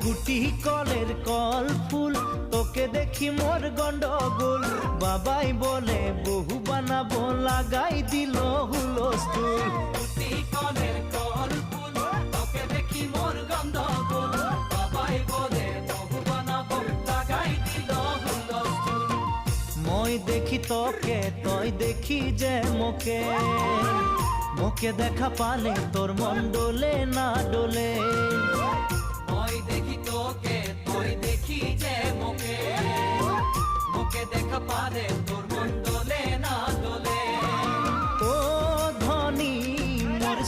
গুটি কলের কল ফুল, তোকে দেখি মোর গন্ডগোল। বাবাই বলে বহু বানাবো, লাগাই দিল হুলস্থুল। গুটি কলের কল ফুল, তোকে দেখি মোর গন্ডগোল। বাবাই বলে বহু বানাবো, লাগাই দিল হুলস্থুল। মই দেখি তোকে, তই দেখি যে মোকে, মোকে দেখা পালে তোর মন ডোলে না ডোলে। মই দেখি তোকে, তুই দেখি যে মোকে, মোকে দেখা পারে তোর মন দোলে না দোলে। ও ধনী মোর